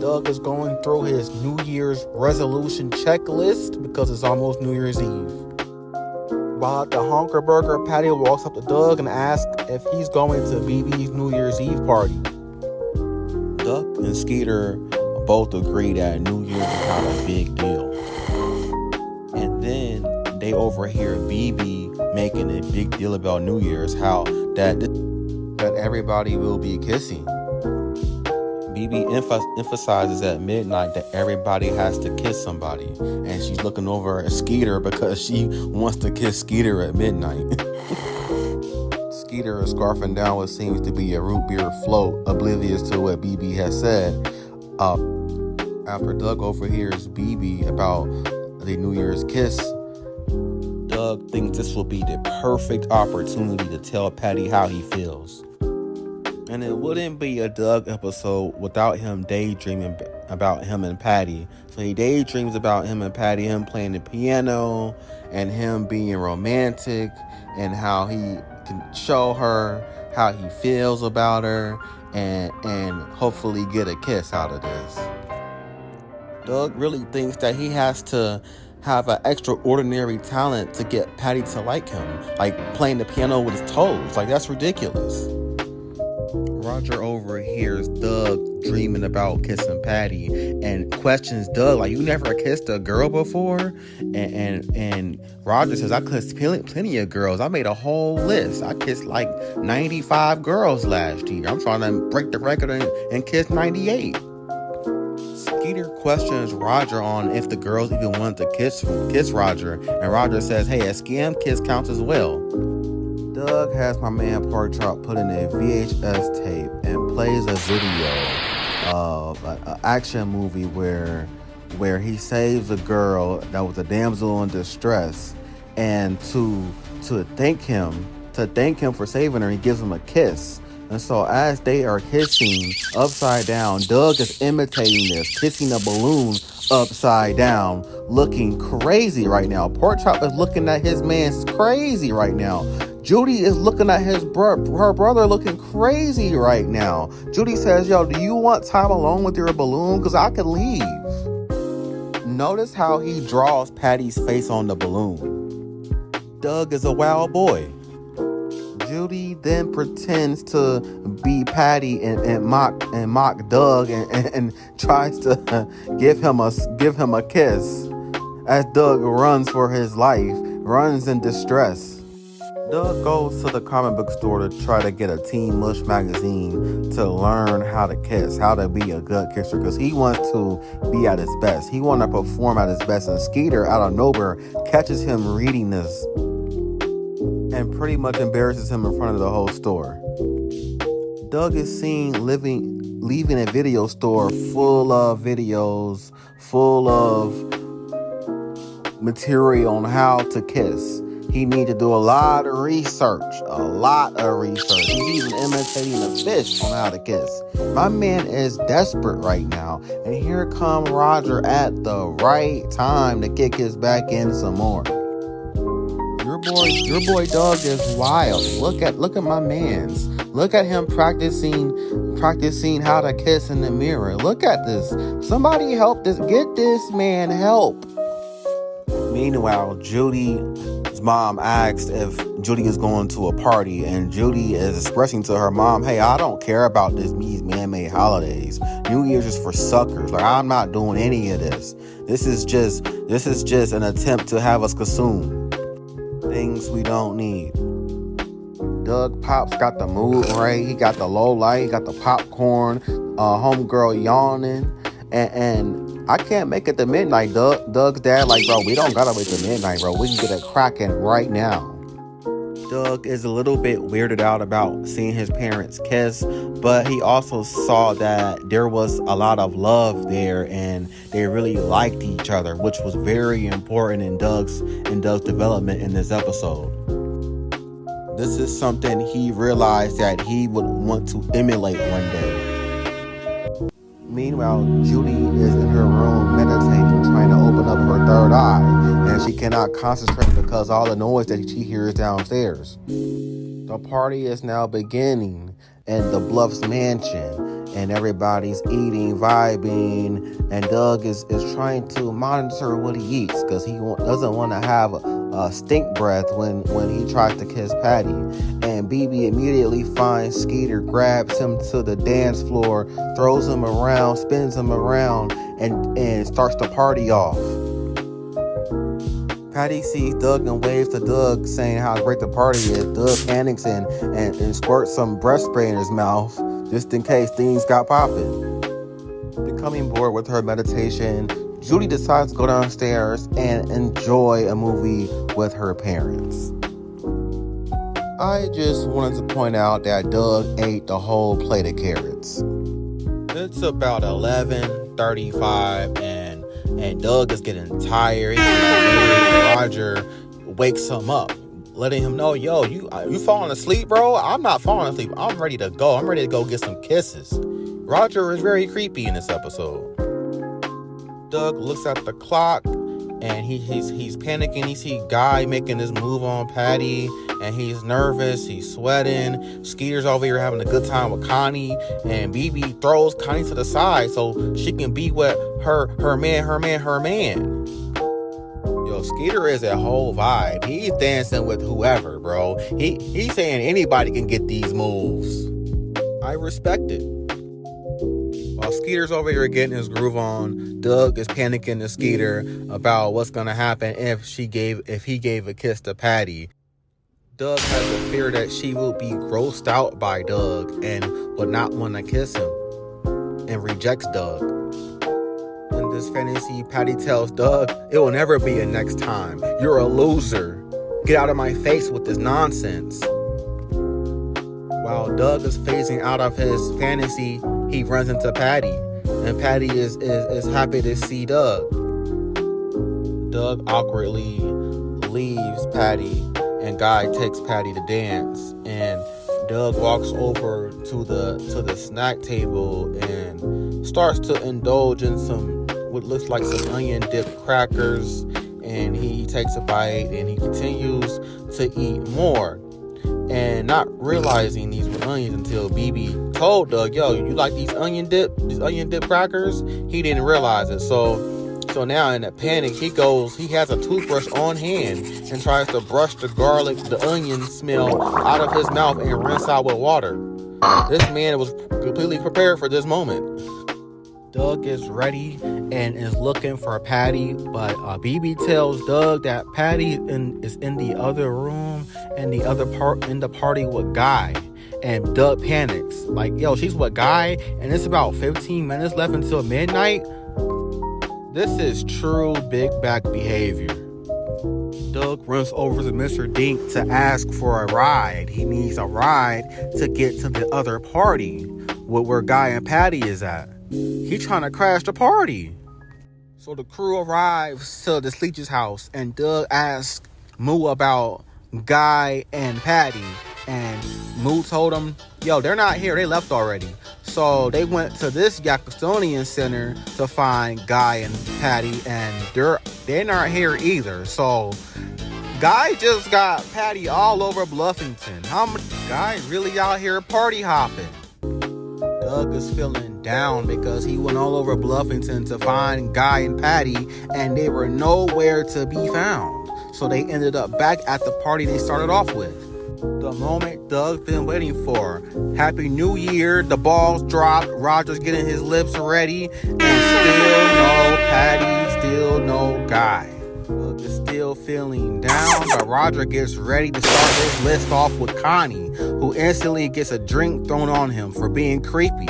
Doug is going through his New Year's resolution checklist because it's almost New Year's Eve. While at the Honker Burger, Patty walks up to Doug and asks if he's going to BB's New Year's Eve party. Duck and Skeeter both agree that New Year's is not a big deal. And then they overhear BB making a big deal about New Year's, how that everybody will be kissing. BB emphasizes at midnight that everybody has to kiss somebody, and she's looking over at Skeeter because she wants to kiss Skeeter at midnight. Skeeter is scarfing down what seems to be a root beer float, oblivious to what BB has said. After Doug overhears BB about the New Year's kiss, Doug thinks this will be the perfect opportunity to tell Patty how he feels. And it wouldn't be a Doug episode without him daydreaming about him and Patty. So he daydreams about him and Patty, him playing the piano, and him being romantic, and how he can show her how he feels about her, and hopefully get a kiss out of this. Doug really thinks that he has to have an extraordinary talent to get Patty to like him, like playing the piano with his toes. Like, that's ridiculous. Roger overhears Doug dreaming about kissing Patty and questions Doug, like, you never kissed a girl before? And Roger says, I kissed plenty of girls. I made a whole list. I kissed like 95 girls last year. I'm trying to break the record and kiss 98. Skeeter questions Roger on if the girls even want to kiss Roger, and Roger says, hey, a scam kiss counts as well. Doug has my man Porkchop put in a VHS tape and plays a video of an action movie where he saves a girl that was a damsel in distress, and to thank him for saving her, he gives him a kiss. And so as they are kissing upside down, Doug is imitating this, kissing a balloon upside down, looking crazy right now. Porkchop is looking at his man's crazy right now. Judy is looking at her brother looking crazy right now. Judy says, yo, do you want time alone with your balloon? Because I could leave. Notice how he draws Patty's face on the balloon. Doug is a wild boy. Judy then pretends to be Patty and mock Doug and tries to give him a kiss as Doug runs for his life, runs in distress. Doug goes to the comic book store to try to get a Teen Mush magazine to learn how to kiss, how to be a good kisser, because he wants to be at his best. He wants to perform at his best, and Skeeter, out of nowhere, catches him reading this and pretty much embarrasses him in front of the whole store. Doug is seen leaving a video store full of videos, full of material on how to kiss. He needs to do a lot of research. He's even imitating a fish on how to kiss. My man is desperate right now. And here come Roger at the right time to kick his back in some more. Your boy Doug is wild. Look at my man's. Look at him practicing how to kiss in the mirror. Look at this. Somebody help this. Get this man help. Meanwhile, Judy's mom asks if Judy is going to a party, and Judy is expressing to her mom, hey, I don't care about these man-made holidays. New Year's is for suckers. Like, I'm not doing any of this. This is just an attempt to have us consume things we don't need. Doug Pop's got the mood right. He got the low light. He got the popcorn. Homegirl yawning. And I can't make it to midnight. Doug's dad like, bro, we don't gotta wait till midnight, bro. We can get it cracking right now. Doug is a little bit weirded out about seeing his parents kiss, but he also saw that there was a lot of love there and they really liked each other, which was very important in Doug's development in this episode. This is something he realized that he would want to emulate one day. Meanwhile, Judy is in her room meditating, trying to open up her third eye, and she cannot concentrate because all the noise that she hears downstairs. The party is now beginning in the Bluffs mansion, and everybody's eating, vibing, and Doug is trying to monitor what he eats because he doesn't want to have a stink breath when he tries to kiss Patty. And BB immediately finds Skeeter, grabs him to the dance floor, throws him around, spins him around, and starts the party off. Patty sees Doug and waves to Doug, saying how great the party is. Doug panics and squirts some breath spray in his mouth, just in case things got popping. Becoming bored with her meditation, Judy decides to go downstairs and enjoy a movie with her parents. I just wanted to point out that Doug ate the whole plate of carrots. It's about 11:35 and Doug is getting tired. Roger wakes him up, letting him know, yo, you falling asleep, bro? I'm not falling asleep. I'm ready to go. I'm ready to go get some kisses. Roger is very creepy in this episode. Doug looks at the clock and he's panicking. He sees Guy making this move on Patty and he's nervous. He's sweating. Skeeter's over here having a good time with Connie, and BB throws Connie to the side so she can be with her man. Yo, Skeeter is a whole vibe. He's dancing with whoever, bro. He's saying anybody can get these moves. I respect it. While Skeeter's over here getting his groove on, Doug is panicking to Skeeter about what's gonna happen if he gave a kiss to Patty. Doug has a fear that she will be grossed out by Doug and would not want to kiss him, and rejects Doug. In this fantasy, Patty tells Doug, it will never be a next time. You're a loser. Get out of my face with this nonsense. While Doug is phasing out of his fantasy, he runs into Patty, and Patty is happy to see Doug. Doug awkwardly leaves Patty, and Guy takes Patty to dance, and Doug walks over to the snack table and starts to indulge in some what looks like some onion dip crackers, and he takes a bite and he continues to eat more, and not realizing these were onions until BB told Doug, yo, you like these onion dip crackers? He didn't realize it. So now in a panic, he has a toothbrush on hand and tries to brush the onion smell out of his mouth and rinse out with water. This man was completely prepared for this moment. Doug is ready and is looking for Patty, but BB tells Doug that Patty is in the other room and the other part in the party with Guy. And Doug panics, like, yo, she's with Guy and it's about 15 minutes left until midnight. This is true big back behavior. Doug runs over to Mr. Dink to ask for a ride. He needs a ride to get to the other party where Guy and Patty is at. He's trying to crash the party. So the crew arrives to the Sleech's house, and Doug asks Moo about Guy and Patty. And Moo told him, yo, they're not here. They left already. So they went to this Yakustonian Center to find Guy and Patty, and they're not here either. So Guy just got Patty all over Bluffington. How much Guy really out here party hopping? Doug is feeling down because he went all over Bluffington to find Guy and Patty, and they were nowhere to be found. So they ended up back at the party they started off with. The moment Doug's been waiting for. Happy New Year. The balls dropped. Roger's getting his lips ready. And still no Patty. Still no Guy. Doug is still feeling down, but Roger gets ready to start his list off with Connie, who instantly gets a drink thrown on him for being creepy.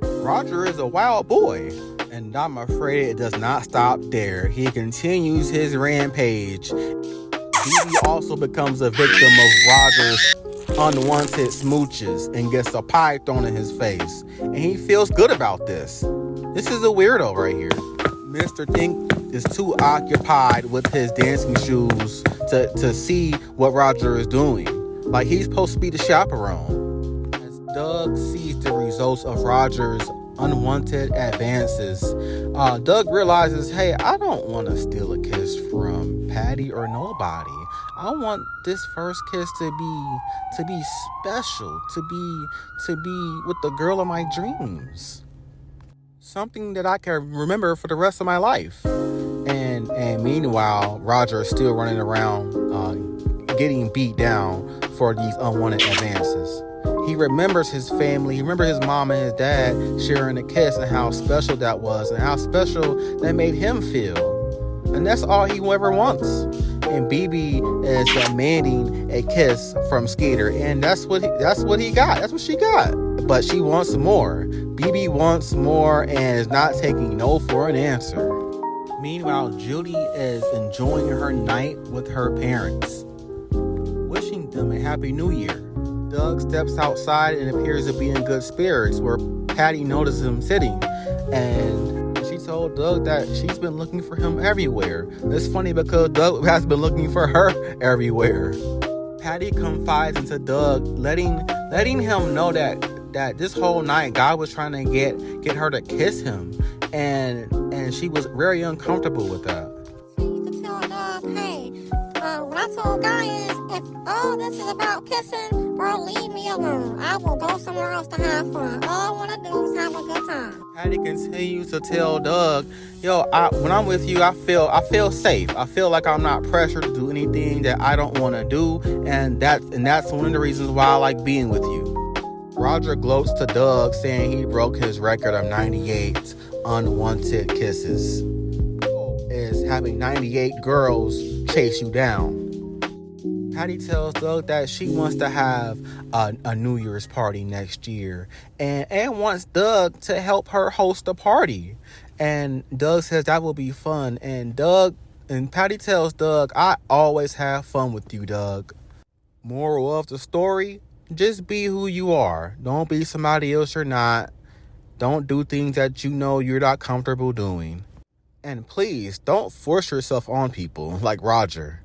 Roger is a wild boy, and I'm afraid it does not stop there. He continues his rampage. BB also becomes a victim of Roger's unwanted smooches and gets a pie thrown in his face. And he feels good about this. This is a weirdo right here. Mr. Dink is too occupied with his dancing shoes to see what Roger is doing. Like, he's supposed to be the chaperone. As Doug sees the results of Roger's unwanted advances, Doug realizes, hey, I don't want to steal a kiss from Patty or nobody. I want this first kiss to be special, to be with the girl of my dreams. Something that I can remember for the rest of my life. And meanwhile, Roger is still running around getting beat down for these unwanted advances. He remembers his family. He remembers his mom and his dad sharing a kiss and how special that was and how special that made him feel. And that's all he ever wants. And BB is demanding a kiss from Skeeter, and that's what he got. That's what she got. But she wants more. BB wants more and is not taking no for an answer. Meanwhile, Judy is enjoying her night with her parents, wishing them a happy new year. Doug steps outside and appears to be in good spirits, where Patty notices him sitting, and she told Doug that she's been looking for him everywhere. It's funny because Doug has been looking for her everywhere. Patty confides into Doug, letting him know that this whole night God was trying to get her to kiss him, and she was very uncomfortable with that. So you can tell Doug, hey, what I told Guy is, if all this is about kissing, bro, leave me alone. I will go somewhere else to have fun. All I want to do is have a good time. Patty continues to tell Doug, yo, when I'm with you, I feel safe. I feel like I'm not pressured to do anything that I don't want to do, and that's one of the reasons why I like being with you. Roger gloats to Doug, saying he broke his record of 98 unwanted kisses. Is having 98 girls chase you down. Patty tells Doug that she wants to have a New Year's party next year, and wants Doug to help her host a party. And Doug says that will be fun. And Patty tells Doug, I always have fun with you, Doug. Moral of the story, just be who you are. Don't be somebody else you're not. Don't do things that you know you're not comfortable doing. And please, don't force yourself on people like Roger.